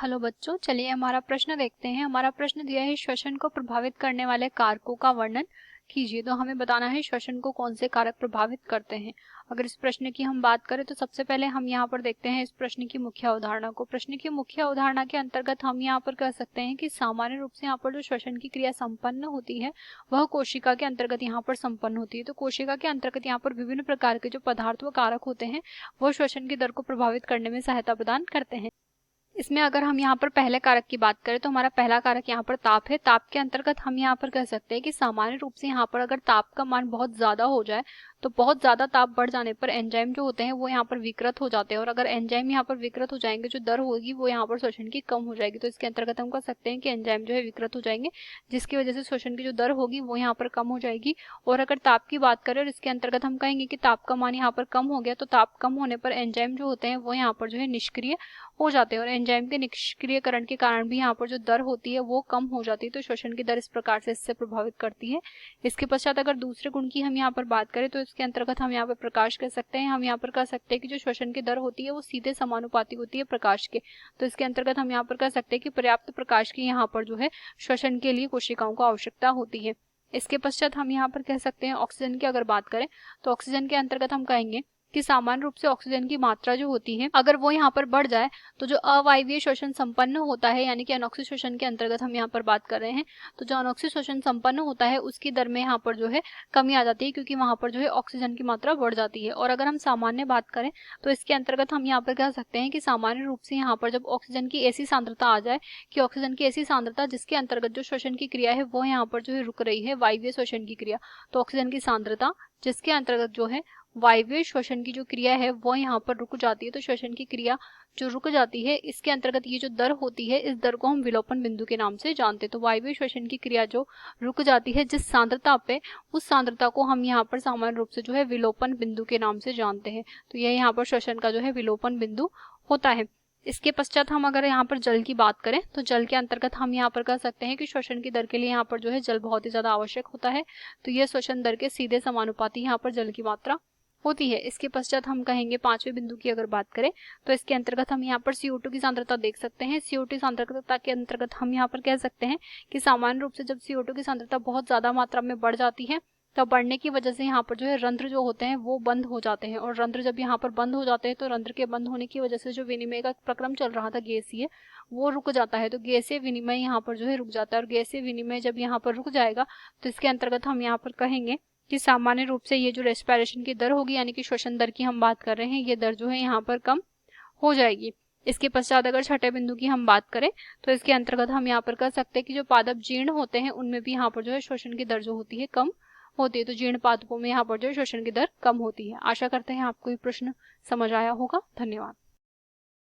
Hello बच्चों, चलिए हमारा प्रश्न देखते हैं। हमारा प्रश्न दिया है श्वसन को प्रभावित करने वाले कारकों का वर्णन कीजिए। तो हमें बताना है श्वसन को कौन से कारक प्रभावित करते हैं। अगर इस प्रश्न की हम बात करें तो सबसे पहले हम यहाँ पर देखते हैं इस प्रश्न की मुख्य अवधारणा को। प्रश्न की मुख्य अवधारणा के अंतर्गत हम यहाँ पर कह सकते हैं कि सामान्य रूप से यहाँ पर जो श्वसन की क्रिया संपन्न होती है वह कोशिका के अंतर्गत यहाँ पर संपन्न होती है। तो कोशिका के अंतर्गत यहाँ पर विभिन्न प्रकार के जो पदार्थ व कारक होते हैं वह श्वसन की दर को प्रभावित करने में सहायता प्रदान करते हैं। इसमें अगर हम यहाँ पर पहले कारक की बात करें तो हमारा पहला कारक यहाँ पर ताप है। ताप के अंतर्गत हम यहाँ पर कह सकते हैं कि सामान्य रूप से यहाँ पर अगर ताप का मान बहुत ज्यादा हो जाए तो बहुत ज्यादा ताप बढ़ जाने पर एंजाइम जो होते हैं वो यहाँ पर विकृत हो जाते हैं, और अगर एंजाइम यहाँ पर विकृत हो जाएंगे जो दर होगी वो यहाँ पर श्वसन की कम हो जाएगी। तो इसके अंतर्गत हम कह सकते हैं कि एंजाइम जो है विकृत हो जाएंगे, जिसकी वजह से श्वसन की जो दर होगी वो यहाँ पर कम हो जाएगी। और अगर ताप की बात करें और इसके अंतर्गत हम कहेंगे कि ताप का मान यहाँ पर कम हो गया, तो ताप कम होने पर एंजाइम जो होते हैं वो यहाँ पर जो है निष्क्रिय हो जाते हैं, और एंजाइम के निष्क्रियकरण के कारण भी यहाँ पर जो दर होती है वो कम हो जाती है। तो श्वसन की दर इस प्रकार से इससे प्रभावित करती है। इसके पश्चात अगर दूसरे गुण की हम यहाँ पर बात करें तो इसके अंतर्गत हम यहाँ पर प्रकाश कह सकते हैं। हम यहाँ पर कह सकते हैं कि जो श्वसन की दर होती है वो सीधे समानुपाती होती है प्रकाश के। तो इसके अंतर्गत हम यहाँ पर कह सकते हैं कि पर्याप्त प्रकाश की यहाँ पर जो है श्वसन के लिए कोशिकाओं को आवश्यकता होती है। इसके पश्चात हम यहाँ पर कह सकते हैं ऑक्सीजन की अगर बात करें तो ऑक्सीजन के अंतर्गत हम कहेंगे कि सामान्य रूप से ऑक्सीजन की मात्रा जो होती है अगर वो यहाँ पर बढ़ जाए तो जो अवायवीय श्वसन संपन्न होता है यानी कि अनोक्सी श्वसन के अंतर्गत हम यहाँ पर बात कर रहे हैं, तो जो अनोक्सी श्वसन संपन्न होता है उसकी दर में यहाँ पर जो है कमी आ जाती है, क्योंकि वहां पर जो है ऑक्सीजन की मात्रा बढ़ जाती है। और अगर हम सामान्य बात करें तो इसके अंतर्गत हम यहाँ पर कह सकते हैं कि सामान्य रूप से यहाँ पर जब ऑक्सीजन की ऐसी सांद्रता आ जाए कि ऑक्सीजन की ऐसी सांद्रता जिसके अंतर्गत जो श्वसन की क्रिया है वो यहाँ पर जो है रुक रही है, वायवीय श्वसन की क्रिया, तो ऑक्सीजन की सांद्रता जिसके अंतर्गत जो है वायवीय श्वसन की जो क्रिया है वो यहाँ पर रुक जाती है। तो श्वसन की क्रिया जो रुक जाती है इसके अंतर्गत ये जो दर होती है इस दर को हम विलोपन बिंदु के नाम से जानते हैं। तो वायवीय श्वसन की क्रिया जो रुक जाती है जिस सांद्रता पे, उस सांद्रता को हम यहाँ पर सामान्य रूप से जो है विलोपन बिंदु के नाम से जानते हैं। तो यह यहाँ पर श्वसन का जो है विलोपन बिंदु होता है। इसके पश्चात हम अगर यहाँ पर जल की बात करें तो जल के अंतर्गत हम यहाँ पर कह सकते हैं कि श्वसन की दर के लिए यहाँ पर जो है जल बहुत ही ज्यादा आवश्यक होता है। तो यह श्वसन दर के सीधे समानुपाती यहाँ पर जल की मात्रा होती है। इसके पश्चात हम कहेंगे पांचवें बिंदु की अगर बात करें तो इसके अंतर्गत हम यहाँ पर CO2 की सांद्रता देख सकते हैं। CO2 सांद्रता के अंतर्गत हम यहाँ पर कह सकते हैं कि सामान्य रूप से जब CO2 की सांद्रता बहुत ज्यादा मात्रा में बढ़ जाती है तो बढ़ने की वजह से यहाँ पर जो है रंध्र जो होते हैं वो बंद हो जाते हैं, और रंध्र जब यहाँ पर बंद हो जाते हैं तो रंध्र के बंद होने की वजह से जो विनिमय का प्रक्रम चल रहा था गैसीय वो रुक जाता है। तो गैसीय विनिमय यहाँ पर जो है रुक जाता है, और गैसीय विनिमय जब यहाँ पर रुक जाएगा तो इसके अंतर्गत हम यहाँ पर कहेंगे कि सामान्य रूप से ये जो रेस्पिरेशन की दर होगी यानी कि श्वसन दर की हम बात कर रहे हैं, ये दर जो है यहाँ पर कम हो जाएगी। इसके पश्चात अगर छठे बिंदु की हम बात करें तो इसके अंतर्गत हम यहाँ पर कह सकते हैं कि जो पादप जीर्ण होते हैं उनमें भी यहाँ पर जो है श्वसन की दर जो होती है कम होती है। तो जीर्ण पादपों में यहाँ पर जो है श्वसन की दर कम होती है। आशा करते हैं आपको ये प्रश्न समझ आया होगा। धन्यवाद।